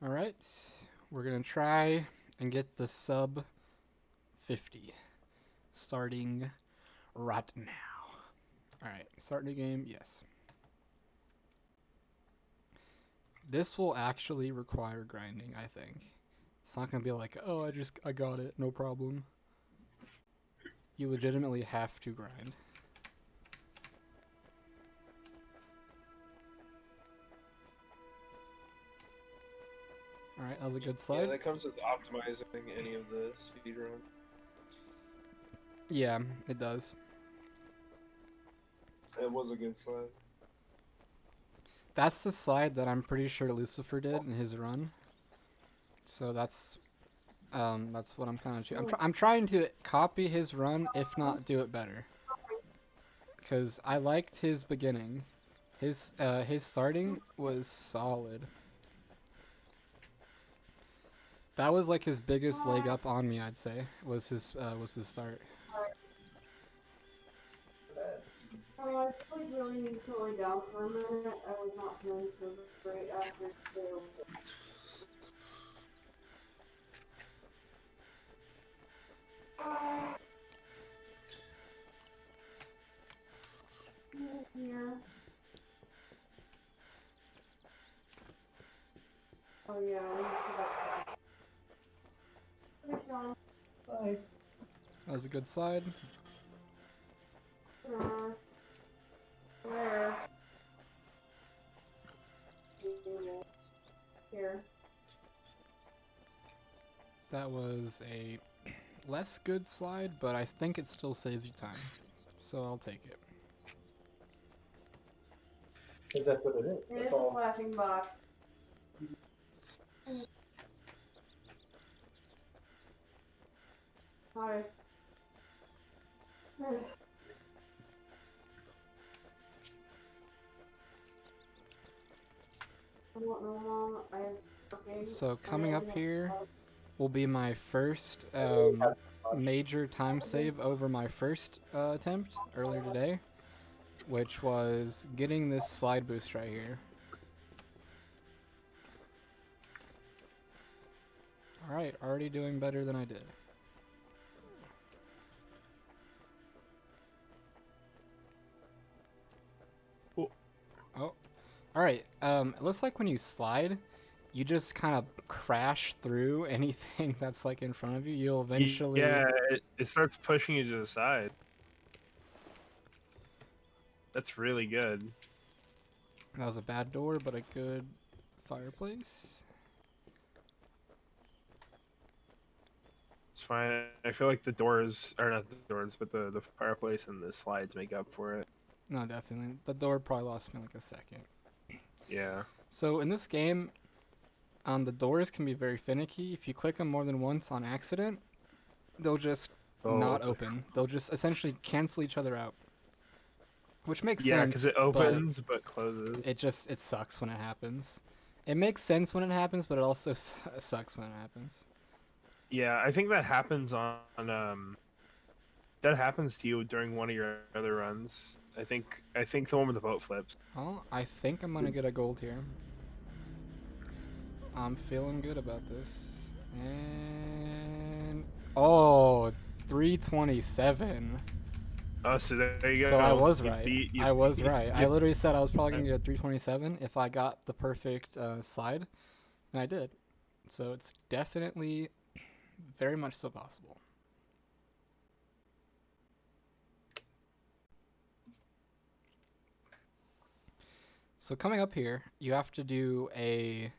Alright, we're gonna try and get the sub 50 starting right now. Alright, start new game, yes. This will actually require grinding, I think. It's not gonna be like, oh, I got it, no problem. You legitimately have to grind. Alright, that was a good Yeah, slide. that comes with optimizing any of the speedrun. Yeah, it does. It was a good slide. That's the slide that I'm pretty sure Lucifer did in his run. So that's what I'm kind of. I'm trying to copy his run, if not do it better. Because I liked his beginning. His starting was solid. That was like his biggest leg up on me, I'd say. Was his start. I played really totally down for a minute. I was not feeling so great after the yeah. Oh yeah, we forgot. Hey Sean. Bye. That was a good slide. Where? Here. That was a less good slide, but I think it still saves you time. So I'll take it. Because that's what it is. It is That's a all. flashing box. Hi. I don't know, Mom. I'm working. So I coming only up here have will be my first I really have much. major time save over my first attempt earlier today, which was getting this slide boost right here. Alright, already doing better than I did. Oh, alright. It looks like when you slide, you just kind of crash through anything that's like in front of you. You'll eventually. Yeah, it starts pushing you to the side. That's really good. That was a bad door, but a good fireplace. It's fine. I feel like the doors, or not the doors, but the fireplace and the slides make up for it. No, definitely. The door probably lost me like a second. Yeah. So in this game, the doors can be very finicky. If you click them more than once on accident, they'll just Oh, not open. They'll just essentially cancel each other out. Which makes yeah, because sense, it but opens but closes. it sucks when it happens. It makes sense when it happens, but it also sucks when it happens. Yeah, I think that happens on that happens to you during one of your other runs. I think the one with the boat flips. Oh, I think I'm gonna get a gold here. I'm feeling good about this. And oh, 327. Oh, so there you So I go. was You right. beat you. I was right. I you literally said I was probably gonna get a 327 if I got the perfect slide, and I did. So it's definitely very much so possible. So coming up here, you have to do a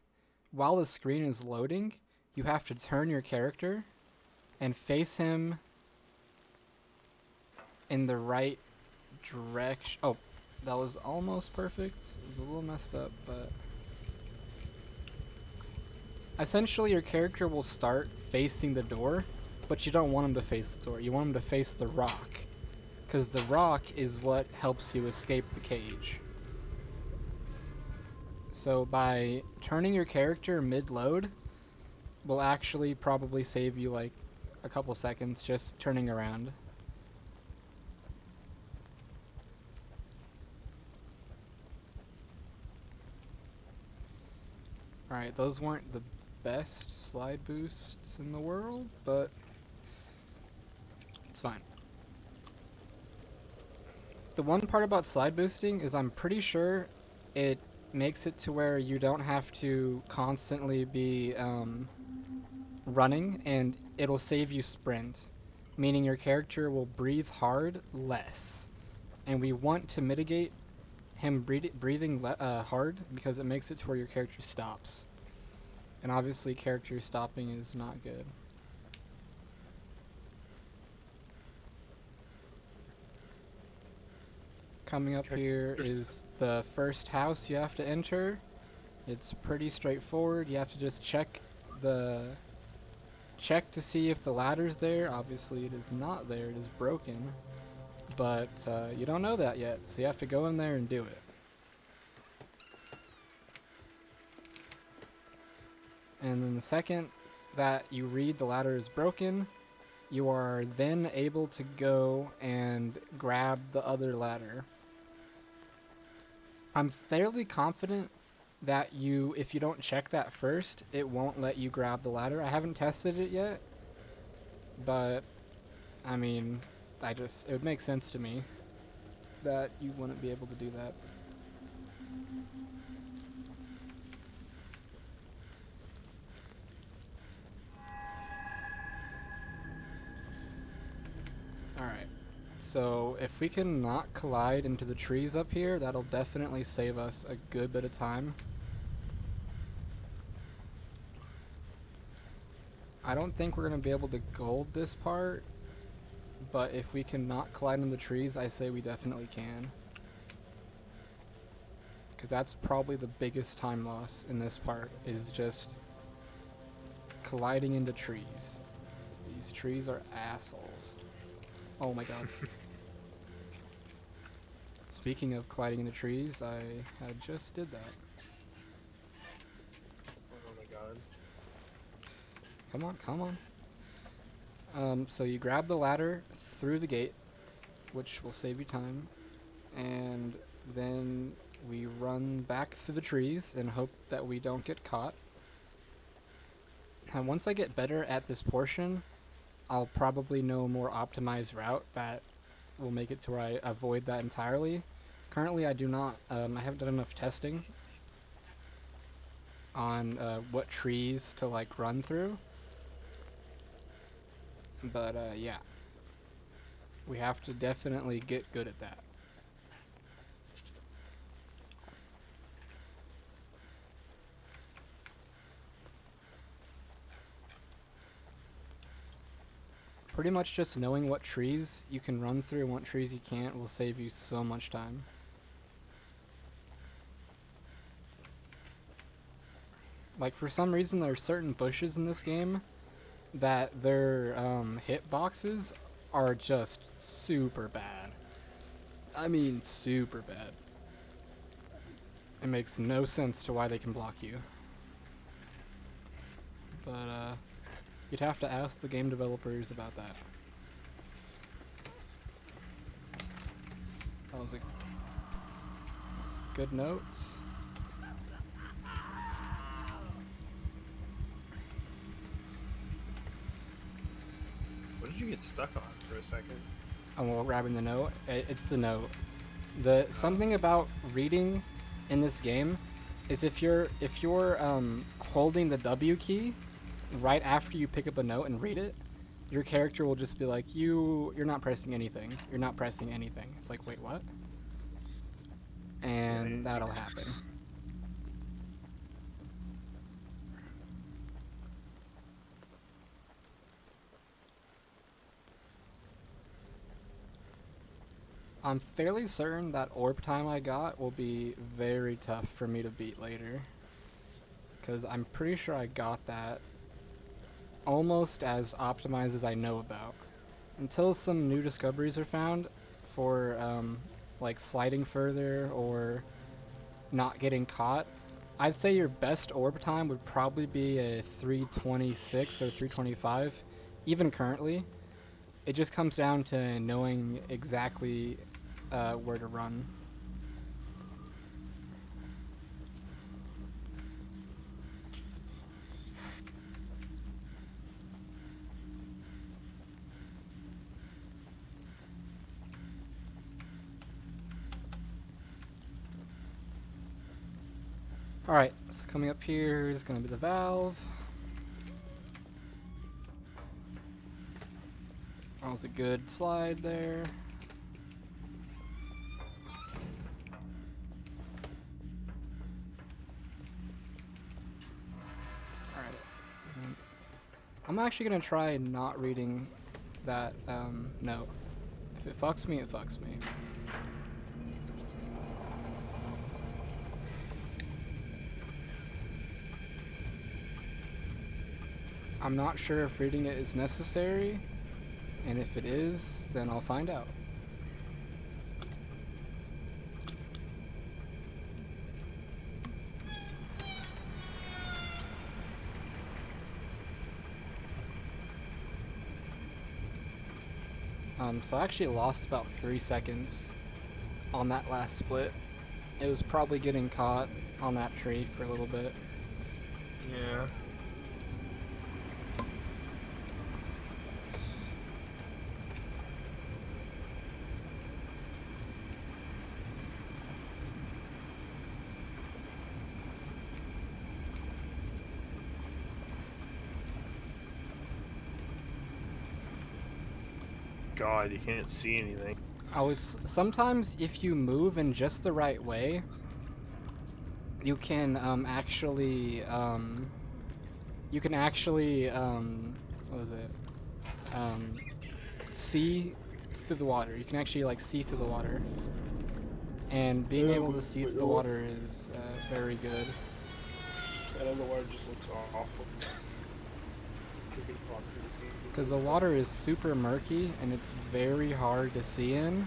while the screen is loading, you have to turn your character and face him in the right direction. Oh, that was almost perfect. It was a little messed up, but essentially your character will start facing the door, but you don't want him to face the door. You want him to face the rock, because the rock is what helps you escape the cage. So by turning your character mid-load will actually probably save you like a couple seconds just turning around. Alright, those weren't the best slide boosts in the world, but it's fine. The one part about slide boosting is I'm pretty sure it makes it to where you don't have to constantly be running, and it'll save you sprint, meaning your character will breathe hard less. And we want to mitigate him breathing hard because it makes it to where your character stops. And obviously character stopping is not good. Coming up here is the first house you have to enter. It's pretty straightforward. You have to just check to see if the ladder's there. Obviously it is not there, it is broken. But you don't know that yet, so you have to go in there and do it. And then the second that you read the ladder is broken, you are then able to go and grab the other ladder. I'm fairly confident that if you don't check that first, it won't let you grab the ladder. I haven't tested it yet, but I mean, it would make sense to me that you wouldn't be able to do that. Alright, so if we can not collide into the trees up here, that'll definitely save us a good bit of time. I don't think we're going to be able to gold this part, but if we can not collide in the trees, I say we definitely can. Because that's probably the biggest time loss in this part, is just colliding into trees. These trees are assholes. Oh my god. Speaking of colliding into trees, I just did that. Oh my god. Come on, come on. So you grab the ladder through the gate, which will save you time, and then we run back through the trees and hope that we don't get caught. And once I get better at this portion, I'll probably know a more optimized route that will make it to where I avoid that entirely. Currently I do not, I haven't done enough testing on what trees to like run through. But yeah, we have to definitely get good at that. Pretty much just knowing what trees you can run through and what trees you can't will save you so much time. Like, for some reason there are certain bushes in this game that their hitboxes are just super bad. I mean super bad. It makes no sense to why they can block you. But you'd have to ask the game developers about that. That was a good note. What did you get stuck on for a second? I'm while grabbing the note. It's the note. Something about reading in this game is if you're holding the W key right after you pick up a note and read it, your character will just be like, you're not pressing anything. You're not pressing anything. It's like, wait, what? And that'll happen. I'm fairly certain that orb time I got will be very tough for me to beat later. Because I'm pretty sure I got that almost as optimized as I know about. Until some new discoveries are found for like sliding further or not getting caught, I'd say your best orb time would probably be a 326 or 325, even currently. It just comes down to knowing exactly where to run. Alright, so coming up here is gonna be the valve. That was a good slide there. Alright. I'm actually gonna try not reading that note. If it fucks me, it fucks me. I'm not sure if reading it is necessary, and if it is, then I'll find out. So I actually lost about 3 seconds on that last split. It was probably getting caught on that tree for a little bit. Yeah. God, you can't see anything. Sometimes if you move in just the right way, you can actually what was it? See through the water. You can actually like see through the water, and being able to see through the water is very good. That underwater just looks awful. Because the water is super murky and it's very hard to see in.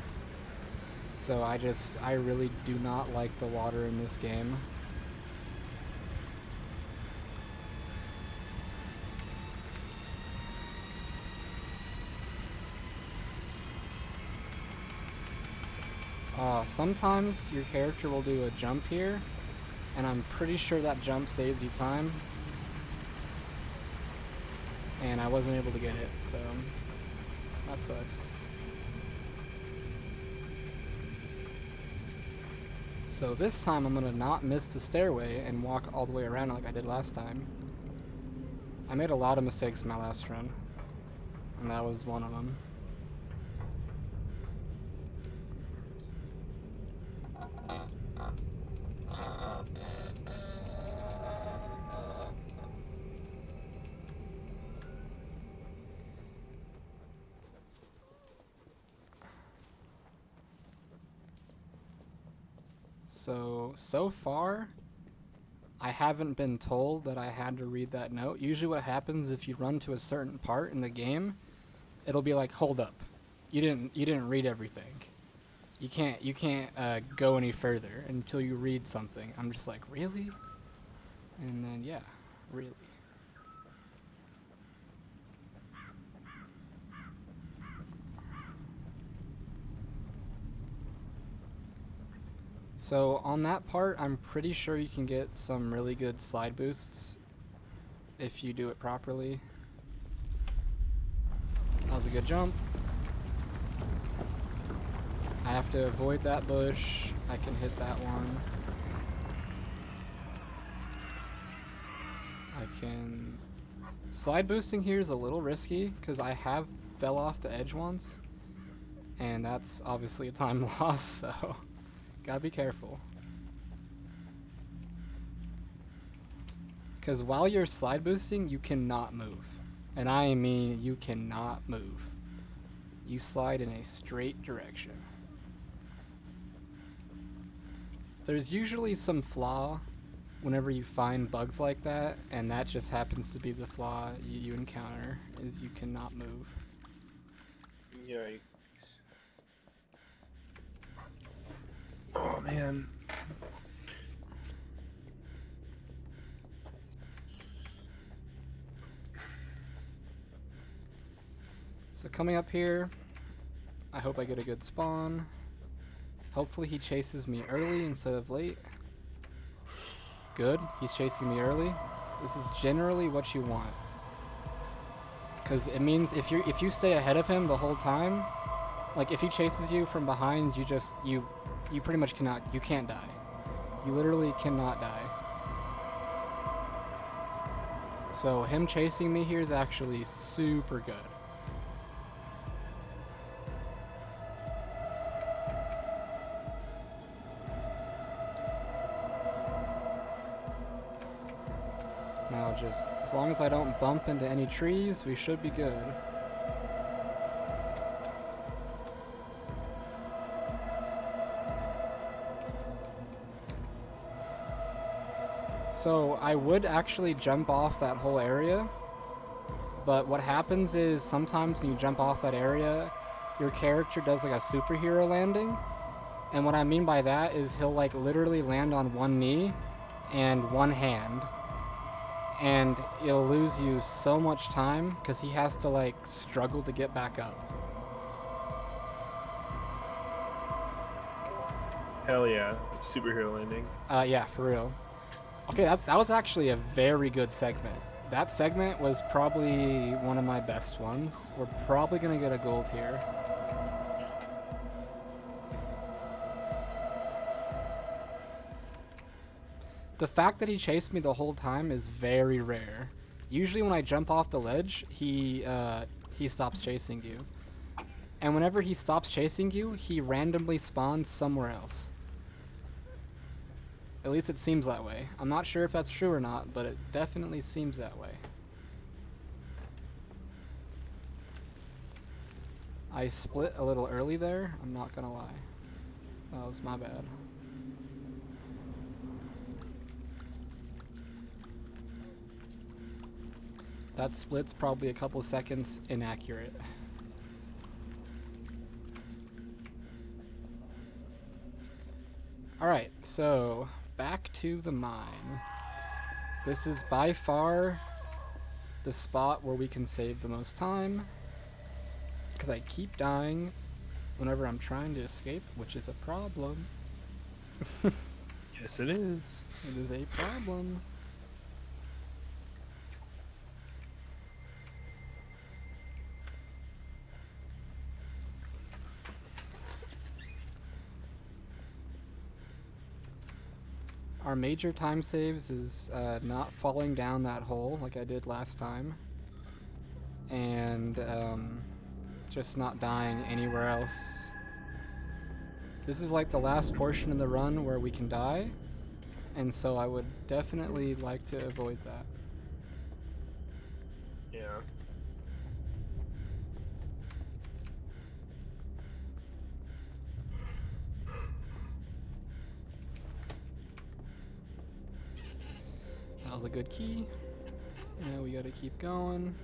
So I really do not like the water in this game. Sometimes your character will do a jump here, and I'm pretty sure that jump saves you time. And I wasn't able to get it, so that sucks. So this time I'm gonna not miss the stairway and walk all the way around like I did last time. I made a lot of mistakes in my last run, and that was one of them. So far, I haven't been told that I had to read that note. Usually what happens if you run to a certain part in the game, it'll be like, hold up. You didn't read everything. You can't go any further until you read something. I'm just like, really? And then yeah, really. So on that part, I'm pretty sure you can get some really good slide boosts if you do it properly. That was a good jump. I have to avoid that bush. I can hit that one. I can... Slide boosting here is a little risky because I have fell off the edge once, and that's obviously a time loss, so gotta be careful. Because while you're slide boosting, you cannot move. And I mean, you cannot move. You slide in a straight direction. There's usually some flaw whenever you find bugs like that, and that just happens to be the flaw you encounter, is you cannot move. Yikes. Oh man. So coming up here, I hope I get a good spawn. Hopefully he chases me early instead of late. Good, he's chasing me early. This is generally what you want, because it means if you stay ahead of him the whole time, like if he chases you from behind, you pretty much can't die. You literally cannot die. So him chasing me here is actually super good. Now just, as long as I don't bump into any trees, we should be good. So I would actually jump off that whole area, but what happens is sometimes when you jump off that area, your character does like a superhero landing. And what I mean by that is he'll like literally land on one knee and one hand. And it'll lose you so much time because he has to like struggle to get back up. Hell yeah, superhero landing. Yeah, for real. Okay, that was actually a very good segment. That segment was probably one of my best ones. We're probably gonna get a gold here. The fact that he chased me the whole time is very rare. Usually when I jump off the ledge, he stops chasing you. And whenever he stops chasing you, he randomly spawns somewhere else. At least it seems that way. I'm not sure if that's true or not, but it definitely seems that way. I split a little early there, I'm not gonna lie. That was my bad. That split's probably a couple seconds inaccurate. Alright, so back to the mine. This is by far the spot where we can save the most time, because I keep dying whenever I'm trying to escape, which is a problem. Yes, it is. It is a problem. Our major time saves is not falling down that hole like I did last time, and just not dying anywhere else. This is like the last portion of the run where we can die, and so I would definitely like to avoid that. Yeah. That was a good key. Now we gotta keep going.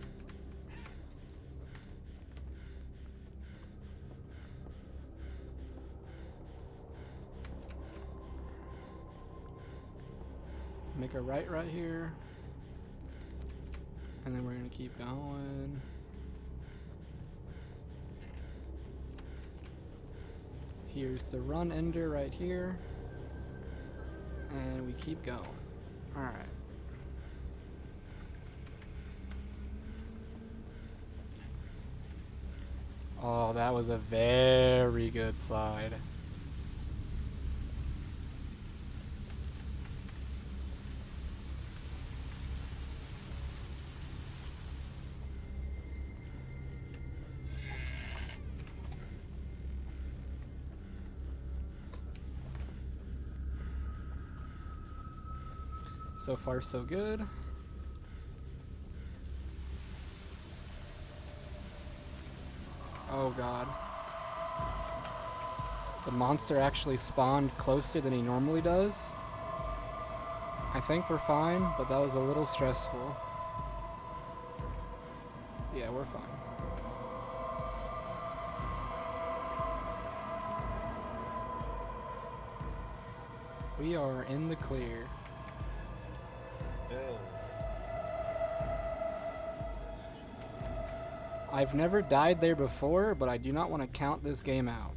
Make a right here. And then we're gonna keep going. Here's the run ender right here. And we keep going. Alright. Oh, that was a very good slide. So far, so good. Oh god. The monster actually spawned closer than he normally does. I think we're fine, but that was a little stressful. Yeah, we're fine. We are in the clear. I've never died there before, but I do not want to count this game out.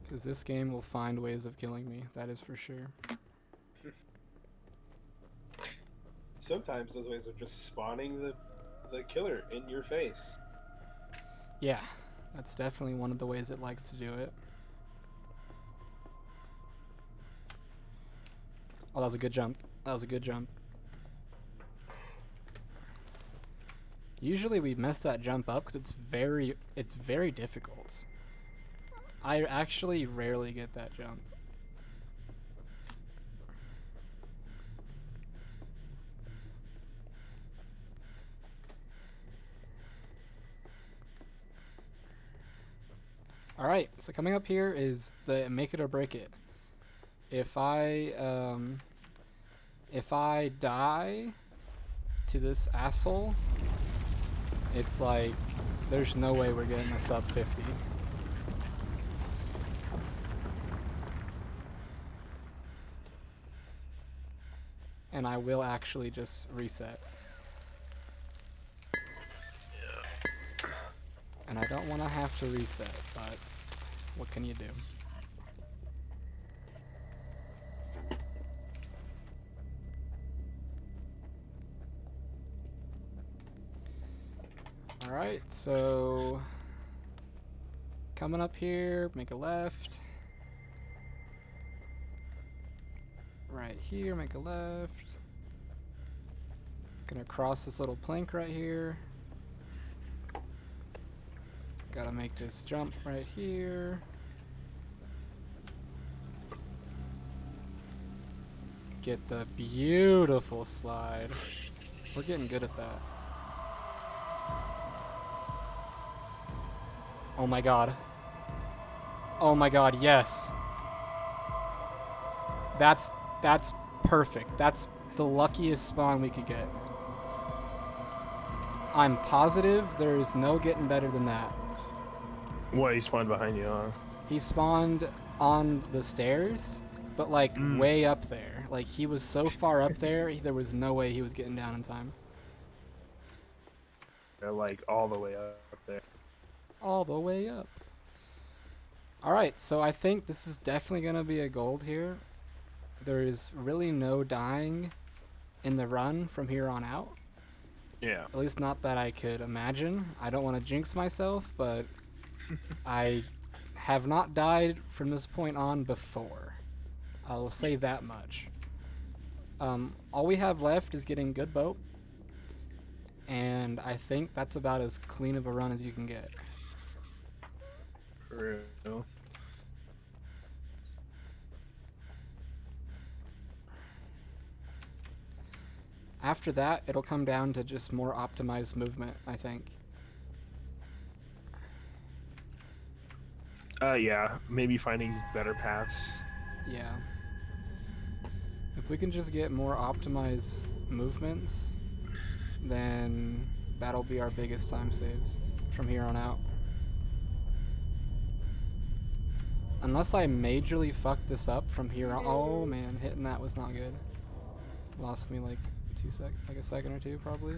Because this game will find ways of killing me, that is for sure. Sometimes those ways are just spawning the killer in your face. Yeah, that's definitely one of the ways it likes to do it. Oh, that was a good jump. That was a good jump. Usually we mess that jump up because it's very difficult. I actually rarely get that jump. Alright, so coming up here is the make it or break it. If I die to this asshole, it's like there's no way we're getting a sub 50. And I will actually just reset. And I don't want to have to reset, but what can you do? Alright, so coming up here, make a left. Right here, make a left. Gonna cross this little plank right here. Gotta make this jump right here. Get the beautiful slide. We're getting good at that. Oh my god. Oh my god, yes. That's perfect. That's the luckiest spawn we could get. I'm positive there's no getting better than that. What, he spawned behind you, huh? He spawned on the stairs, but like way up there. Like he was so far up there, there was no way he was getting down in time. They're like all the way up there. All the way up. Alright, so I think this is definitely gonna be a gold here. There is really no dying in the run from here on out. Yeah. At least not that I could imagine. I don't want to jinx myself, but I have not died from this point on before. I will say that much. All we have left is getting good boat, and I think that's about as clean of a run as you can get. For real. After that, it'll come down to just more optimized movement, I think. Yeah, maybe finding better paths. Yeah. If we can just get more optimized movements, then that'll be our biggest time saves from here on out. Unless I majorly fuck this up from here on. Oh man, hitting that was not good. Lost me like a second or two probably.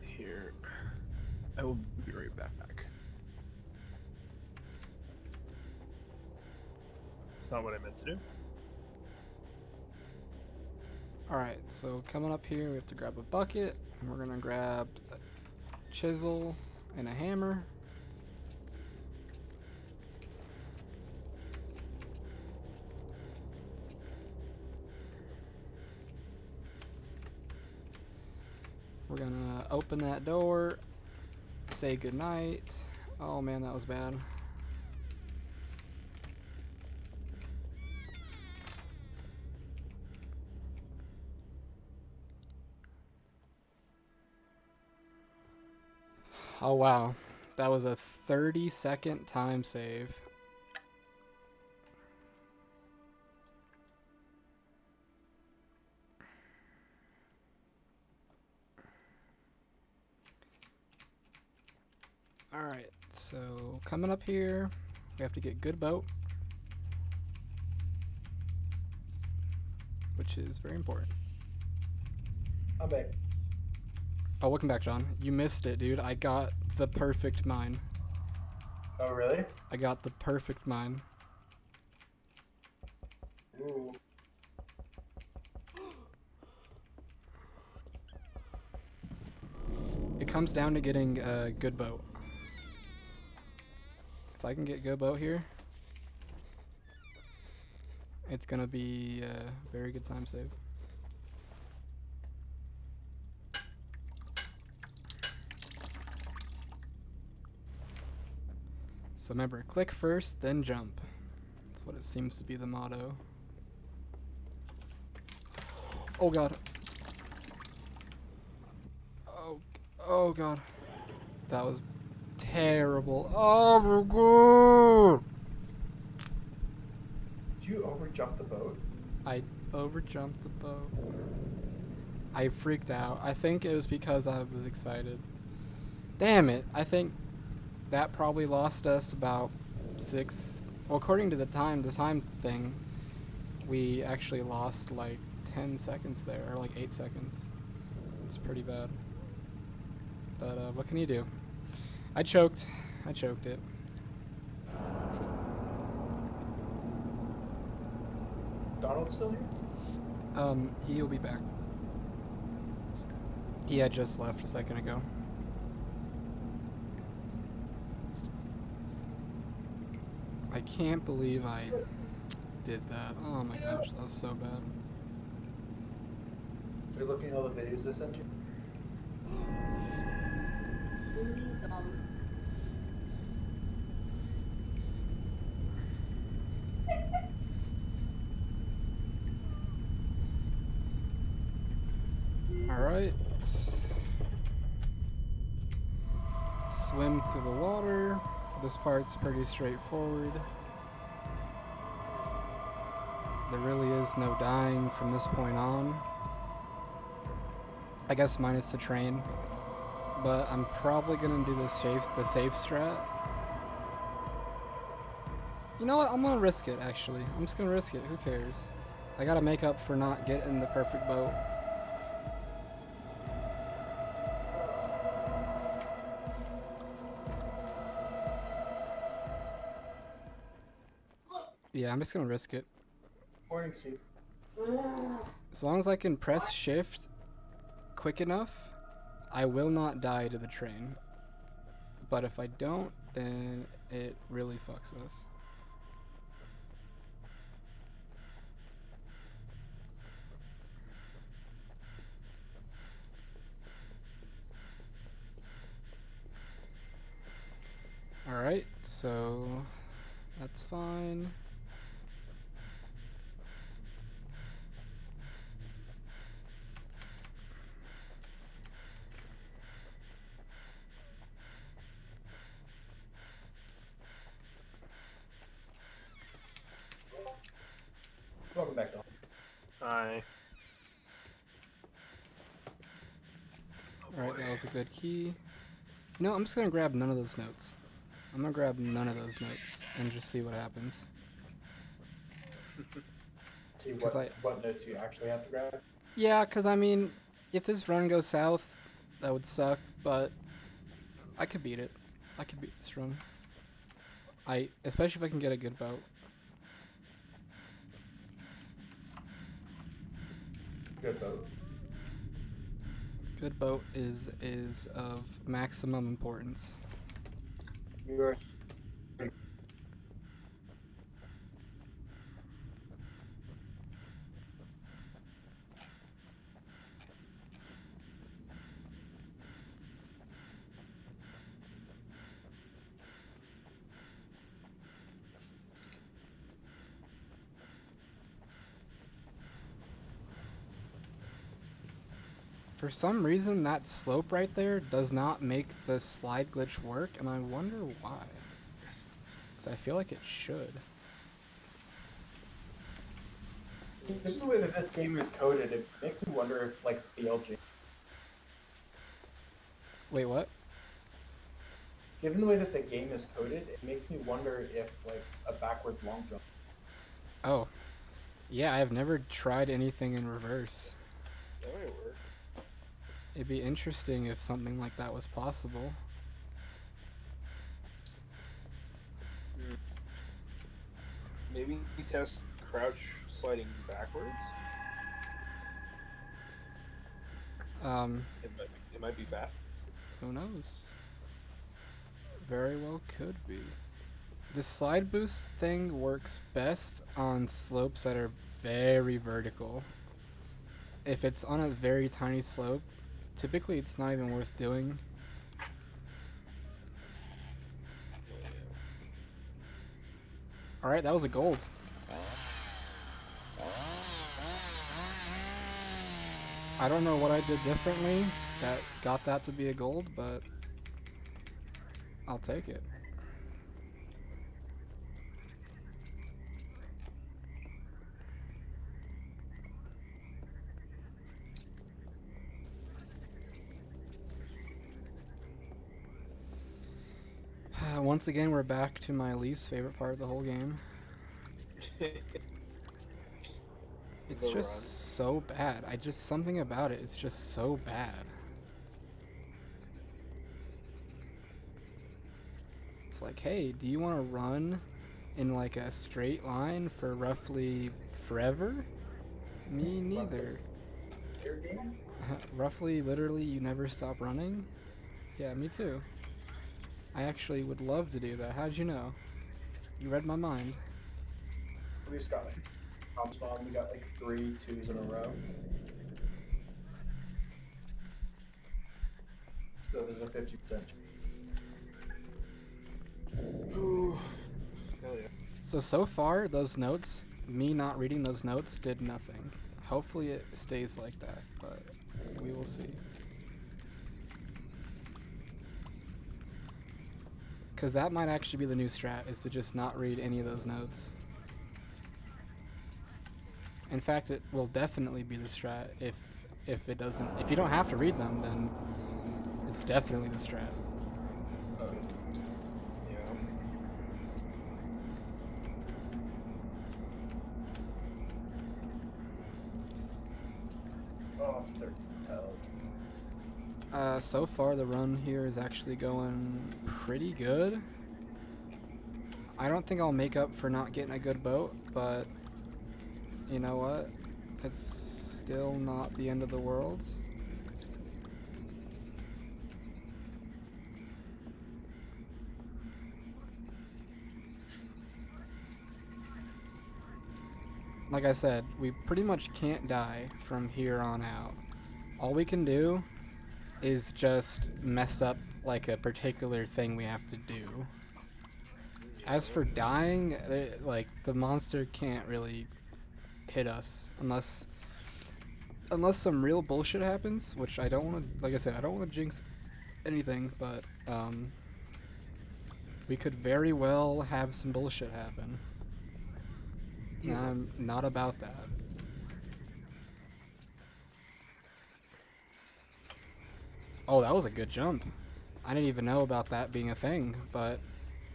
Here. I will be right back. It's not what I meant to do. Alright, so coming up here, we have to grab a bucket, and we're gonna grab a chisel and a hammer. We're gonna open that door, say goodnight. Oh man, that was bad. Oh wow, that was a 30-second time save. Alright, so coming up here, we have to get good boat, which is very important. I'm back. Oh, welcome back, John. You missed it, dude. I got the perfect mine. Oh, really? I got the perfect mine. Ooh. comes down to getting a good boat. If I can get good boat here, it's gonna be a very good time save. So remember, click first, then jump. That's what it seems to be the motto. Oh god. Oh god. That was terrible. Oh my god! Did you overjump the boat? I overjumped the boat. I freaked out. I think it was because I was excited. Damn it. I think that probably lost us about 6. Well, according to the time thing, we actually lost like 10 seconds there, or like 8 seconds. It's pretty bad. But what can you do? I choked it. Donald's still here? He'll be back. He had just left a second ago. I can't believe I did that. Oh my gosh, that was so bad. You're looking at all the videos they sent you? Alright. Swim through the water. This part's pretty straightforward. There really is no dying from this point on. I guess minus the train. But I'm probably gonna do the safe strat. You know what? I'm gonna risk it actually. I'm just gonna risk it. Who cares? I gotta make up for not getting the perfect boat. Yeah, I'm just gonna risk it. Morning, Steve. As long as I can press shift quick enough, I will not die to the train. But if I don't, then it really fucks us. Alright, so that's fine. Welcome back, Donald. Hi. Alright, that was a good key. No, I'm just gonna grab none of those notes. I'm gonna grab none of those notes and just see what happens. See 'Cause what notes you actually have to grab. Yeah, cause I mean, if this run goes south, that would suck, but I could beat it. I could beat this run. Especially if I can get a good boat. Good boat. Good boat is of maximum importance. You are. For some reason, that slope right there does not make the slide glitch work, and I wonder why. Because I feel like it should. Given the way that this game is coded, it makes me wonder if, like, the LG. Wait, what? Given the way that the game is coded, it makes me wonder if, like, a backward long jump. Oh. Yeah, I've never tried anything in reverse. That might work. It'd be interesting if something like that was possible. Maybe test crouch sliding backwards. Um, It might be fast. Who knows? Very well could be. The slide boost thing works best on slopes that are very vertical. If it's on a very tiny slope, typically it's not even worth doing. Alright, that was a gold. I don't know what I did differently that got that to be a gold, but I'll take it. Once again, we're back to my least favorite part of the whole game. It's The just run. so bad. Something about it is just so bad. It's like, hey, do you want to run in like a straight line for roughly forever? Me neither. Your game? Roughly, literally, you never stop running? Yeah, me too. I actually would love to do that. How'd you know? You read my mind. We just got like top spawn. We got like 3 2s in a row. So there's a 50%. Ooh. Hell yeah. So far, those notes, me not reading those notes did nothing. Hopefully it stays like that, but we will see. Because that might actually be the new strat, is to just not read any of those notes. In fact, it will definitely be the strat if it doesn't. If you don't have to read them, then it's definitely the strat. Yeah. Oh, it's 13. So far the run here is actually going pretty good. I don't think I'll make up for not getting a good boat, but you know what? It's still not the end of the world. Like I said, we pretty much can't die from here on out. All we can do is just mess up like a particular thing we have to do. As for dying, like the monster can't really hit us unless some real bullshit happens, which I don't want to. Like I said, I don't want to jinx anything, but we could very well have some bullshit happen. And I'm not about that. Oh, that was a good jump. I didn't even know about that being a thing, but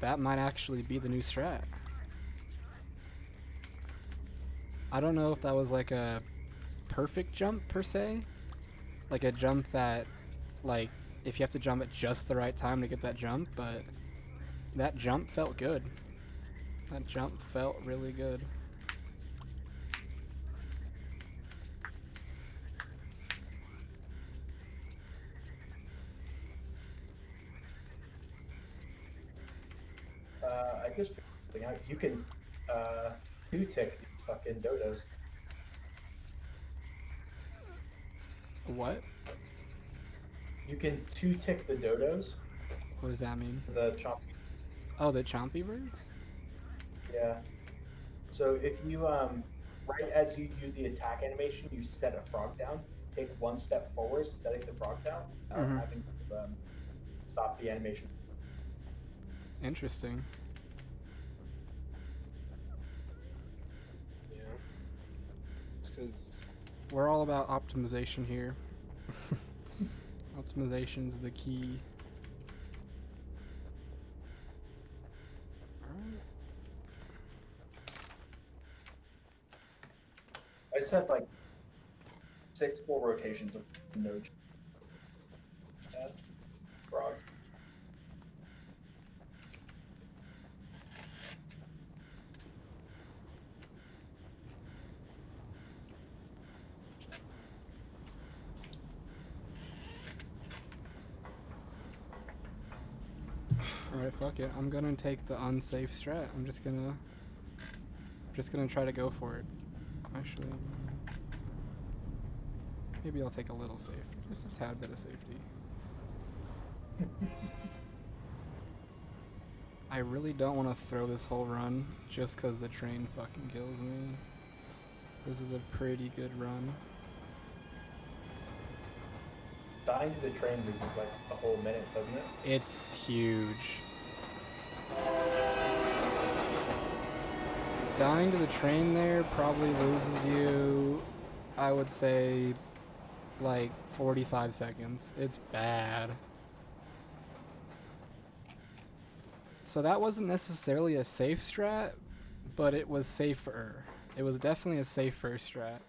that might actually be the new strat. I don't know if that was like a perfect jump per se, like a jump that, like, if you have to jump at just the right time to get that jump, but that jump felt good. That jump felt really good. I just figured something out. You can 2-tick these fucking dodos. What? You can 2-tick the dodos. What does that mean? The chomp. Oh, the chompy birds? Yeah. So if you right as you do the attack animation, you set a frog down. Take 1 step forward, setting the frog down, without Mhm. having to stop the animation. Interesting. Yeah. It's because We're all about optimization here. Optimization's the key. Alright. I said like 6 full rotations of no frogs. Alright, fuck it. I'm gonna take the unsafe strat. I'm just gonna try to go for it. Actually, maybe I'll take a little safe. Just a tad bit of safety. I really don't want to throw this whole run just because the train fucking kills me. This is a pretty good run. Dying to the train loses like a whole minute, doesn't it? It's huge. Dying to the train there probably loses you, I would say, like 45 seconds. It's bad. So that wasn't necessarily a safe strat, but it was safer. It was definitely a safer strat.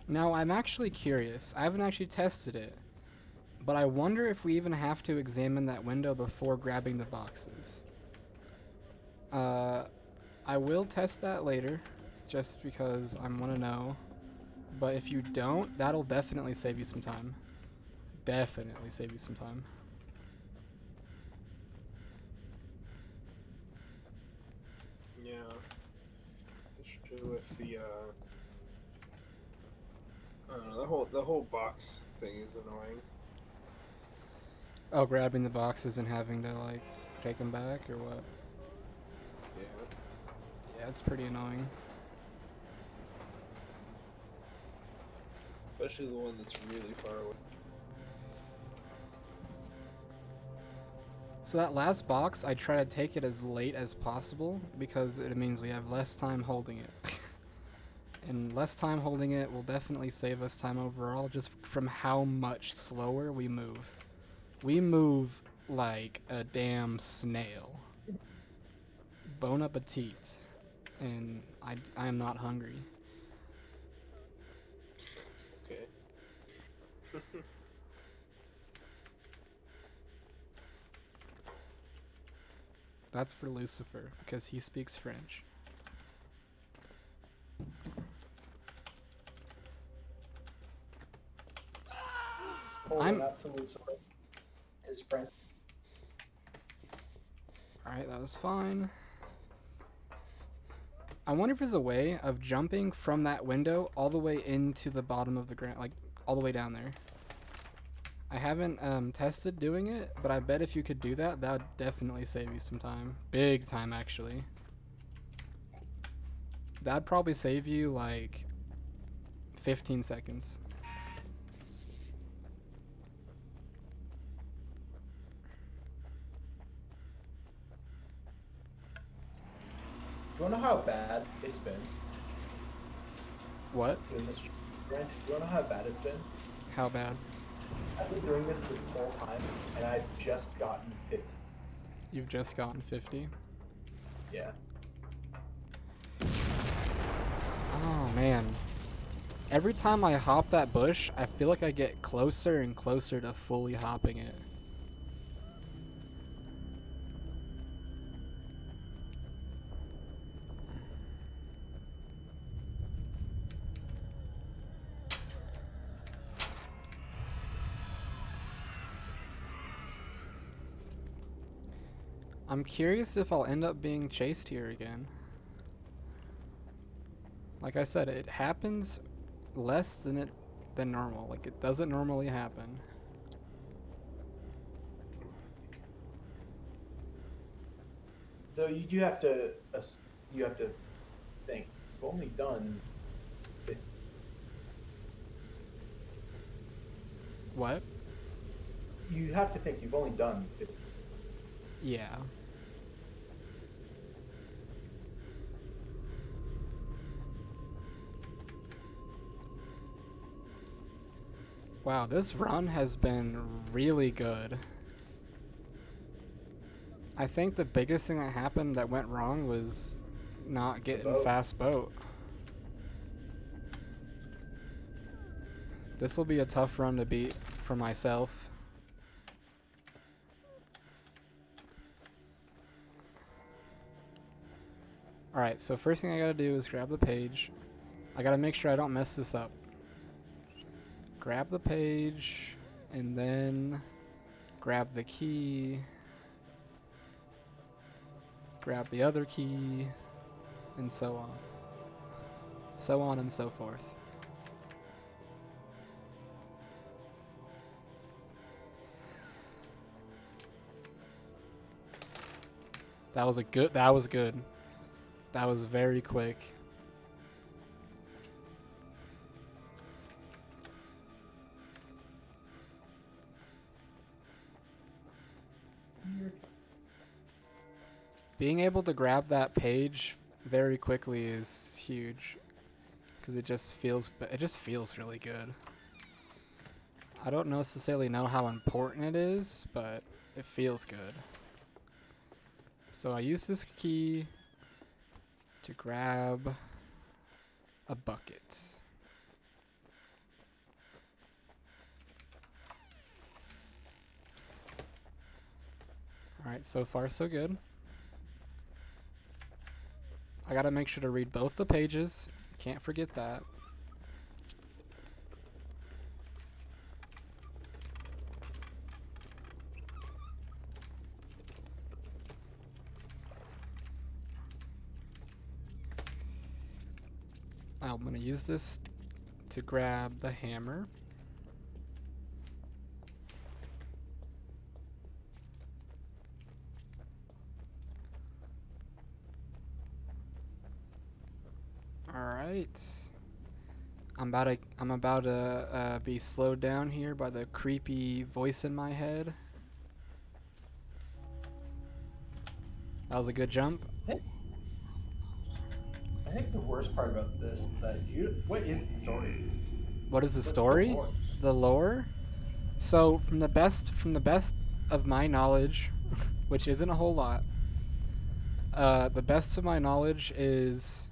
Now, I'm actually curious. I haven't actually tested it, but I wonder if we even have to examine that window before grabbing the boxes. I will test that later, just because I want to know. But if you don't, that'll definitely save you some time. Definitely save you some time. Yeah. Especially with the I don't know, the whole box thing is annoying. Oh, grabbing the boxes and having to, like, take them back, or what? Yeah. Yeah, it's pretty annoying. Especially the one that's really far away. So that last box, I try to take it as late as possible, because it means we have less time holding it. And less time holding it will definitely save us time overall, just from how much slower we move. We move like a damn snail. Bon appetit. And I am not hungry. Okay. That's for Lucifer, because he speaks French. Holding up to Lucifer, his friend. Alright, that was fine. I wonder if there's a way of jumping from that window all the way into the bottom of the ground, like all the way down there. I haven't tested doing it, but I bet if you could do that, that would definitely save you some time. Big time, actually. That'd probably save you like 15 seconds. Do you wanna know how bad it's been What? doing this? Brent, do you wanna know how bad it's been? How bad? I've been doing this whole time, and I've just gotten 50. You've just gotten 50? Yeah. Oh man. Every time I hop that bush, I feel like I get closer and closer to fully hopping it. I'm curious if I'll end up being chased here again. Like I said, it happens less than normal. Like, it doesn't normally happen. Though you do have to, you have to think. You've only done 50. What? You have to think you've only done 50. Yeah. Wow, this run has been really good. I think the biggest thing that happened that went wrong was not getting boat. fast boat. This will be a tough run to beat for myself. Alright, so first thing I gotta do is grab the page. I gotta make sure I don't mess this up. Grab the page, and then grab the key. Grab the other key, and so on. So on and so forth. That was good. That was very quick. Being able to grab that page very quickly is huge, because it just feels really good. I don't necessarily know how important it is, but it feels good. So I use this key to grab a bucket. Alright, so far so good. I gotta make sure to read both the pages. Can't forget that. I'm gonna use this to grab the hammer. Alright. I'm about to be slowed down here by the creepy voice in my head. That was a good jump. I think the worst part about this is that what is the story? What is the What's story? lore? The lore? So from the best of my knowledge, which isn't a whole lot, the best of my knowledge is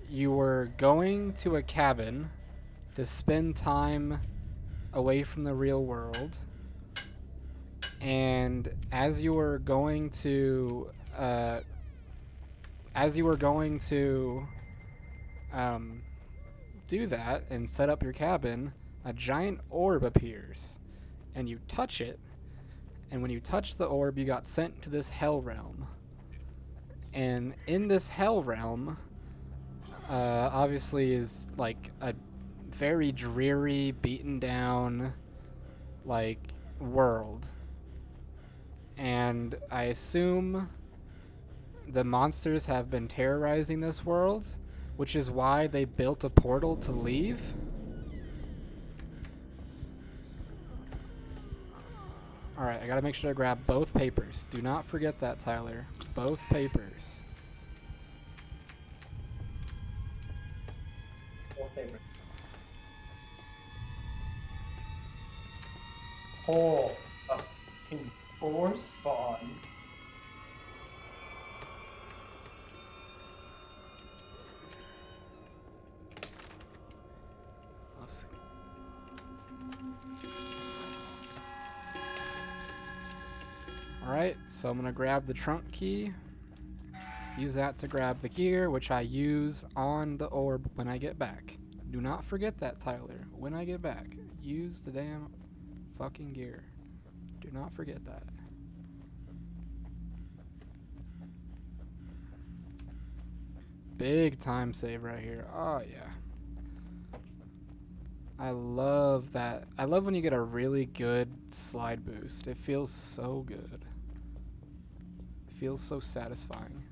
you were going to a cabin to spend time away from the real world, and as you were going to do that and set up your cabin, a giant orb appears, and you touch it, and when you touch the orb, you got sent to this hell realm. And in this hell realm, obviously is like a very dreary, beaten down, like, world. And I assume the monsters have been terrorizing this world, which is why they built a portal to leave. Alright, I gotta make sure to grab both papers. Do not forget that, Tyler. Both papers. Oh, a fucking boar spawn. Let's see. Alright, so I'm gonna grab the trunk key. Use that to grab the gear, which I use on the orb when I get back. Do not forget that, Tyler. When I get back, use the damn fucking gear. Do not forget that. Big time save right here. Oh yeah. I love that. I love when you get a really good slide boost. It feels so good. It feels so satisfying.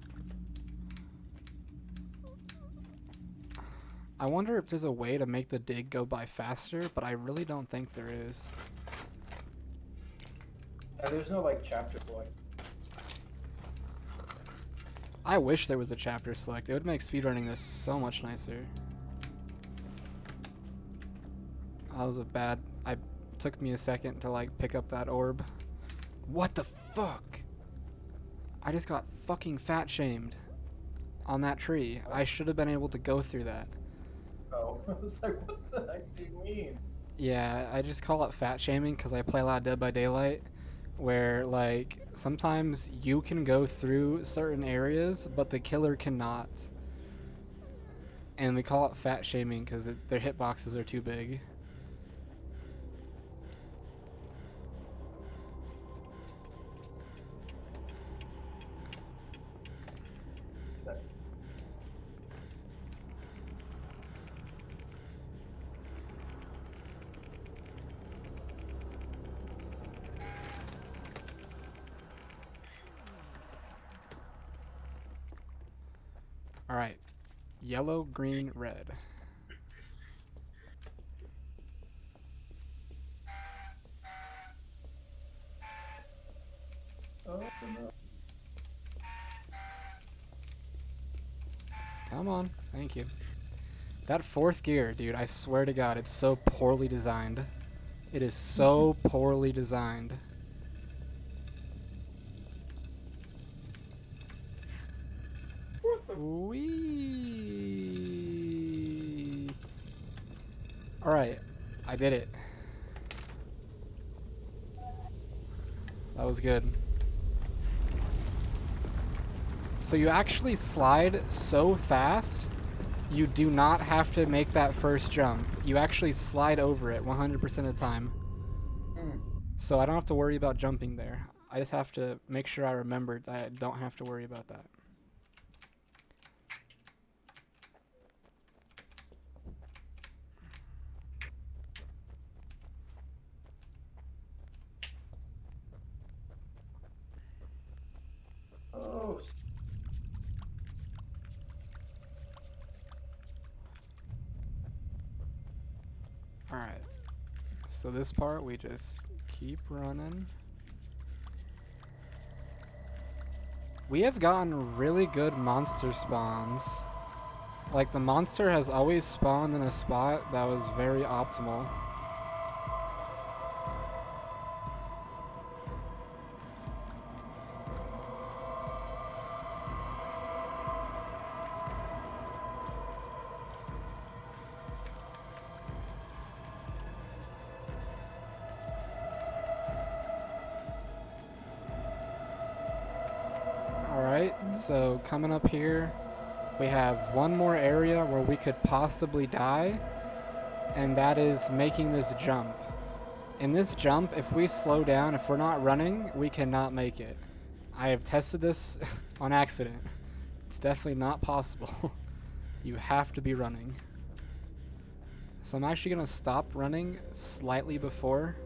I wonder if there's a way to make the dig go by faster, but I really don't think there is. There's no like chapter select. I wish there was a chapter select. It would make speedrunning this so much nicer. That was a bad... took me a second to like pick up that orb. What the fuck? I just got fucking fat shamed on that tree. I should have been able to go through that. Oh, I was like, what the heck do you mean? Yeah, I just call it fat shaming because I play a lot of Dead by Daylight, where like sometimes you can go through certain areas, but the killer cannot. And we call it fat shaming because their hitboxes are too big. Alright. Yellow, green, red. Oh, no. Come on. Thank you. That fourth gear, dude, I swear to God, it's so poorly designed. It is so poorly designed. Wee. Alright, I did it. That was good. So you actually slide so fast, you do not have to make that first jump. You actually slide over it 100% of the time. So I don't have to worry about jumping there. I just have to make sure I remembered that I don't have to worry about that. Oh. Alright. So this part we just keep running. We have gotten really good monster spawns. Like the monster has always spawned in a spot that was very optimal. Alright, so coming up here, we have one more area where we could possibly die, and that is making this jump. In this jump, if we slow down, if we're not running, we cannot make it. I have tested this on accident. It's definitely not possible. You have to be running. So I'm actually going to stop running slightly before,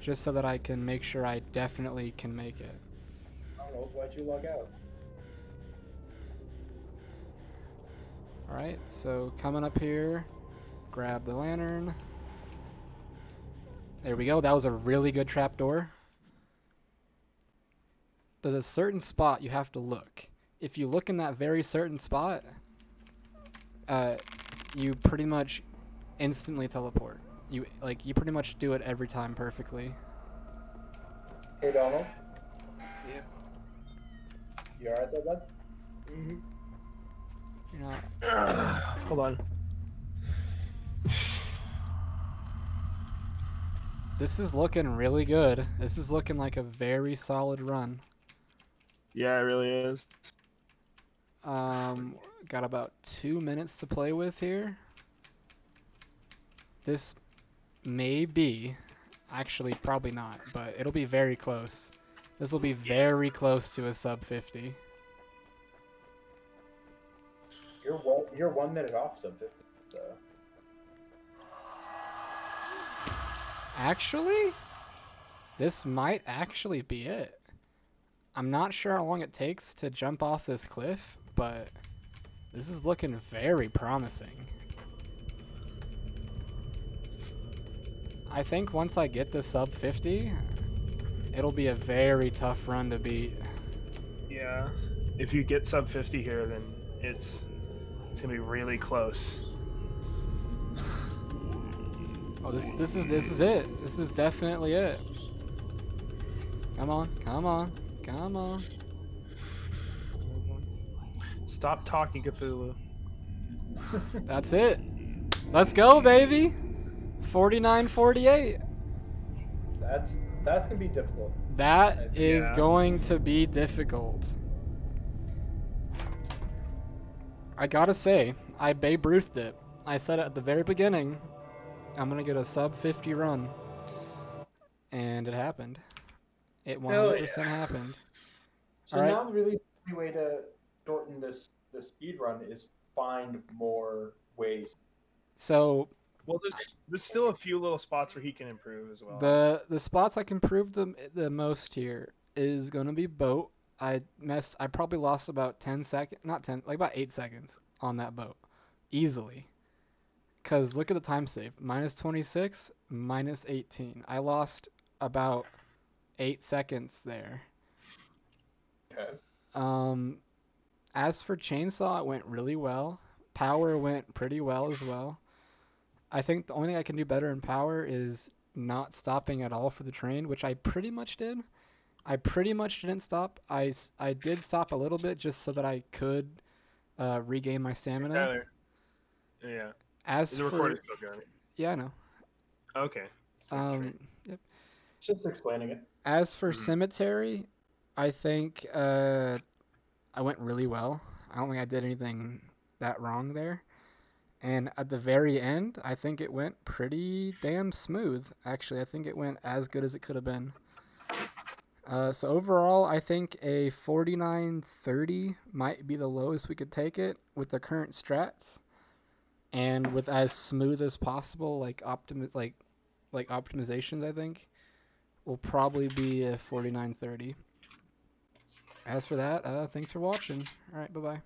just so that I can make sure I definitely can make it. Arnold, why'd you log out? Alright, so coming up here, grab the lantern. There we go, that was a really good trapdoor. There's a certain spot you have to look. If you look in that very certain spot, you pretty much instantly teleport. You pretty much do it every time perfectly. Hey, Donald. Yeah. You alright there, bud? Mm-hmm. You're not. Hold on. This is looking really good. This is looking like a very solid run. Yeah, it really is. Got about 2 minutes to play with here. This may be, actually probably not, but it'll be very close. This will be very close to a sub 50. You're 1 minute off sub 50, so. Actually, this might actually be it. I'm not sure how long it takes to jump off this cliff, but this is looking very promising. I think once I get the sub 50, it'll be a very tough run to beat. Yeah. If you get sub 50 here, then it's gonna be really close. Oh, this is it. This is definitely it. Come on, come on, come on. Stop talking, Cthulhu. That's it. Let's go, baby. 49-48. That's That's gonna be difficult. That is Yeah. going to be difficult. I gotta say, I Babe Ruthed it. I said it at the very beginning. I'm gonna get a sub 50 run. And it happened. It 100% happened. So All right. now, really, the only way to shorten this speed run is find more ways. So Well, there's still a few little spots where he can improve as well. the spots I can prove the most here is gonna be boat. I probably lost about 10 seconds, not 10, like about 8 seconds on that boat, easily. Cause look at the time save, -26, -18. I lost about 8 seconds there. Okay. As for chainsaw, it went really well. Power went pretty well as well. I think the only thing I can do better in power is not stopping at all for the train, which I pretty much did. I pretty much didn't stop. I did stop a little bit just so that I could regain my stamina. Tyler. Yeah. As The for recording's still going. yeah, I know. Okay. Yep. Just explaining it. As for Mhm. cemetery, I think I went really well. I don't think I did anything that wrong there. And at the very end, I think it went pretty damn smooth. Actually, I think it went as good as it could have been. So overall, I think a 49.30 might be the lowest we could take it with the current strats, and with as smooth as possible, like optimizations. I think will probably be a 49.30. As for that, thanks for watching. All right, bye bye.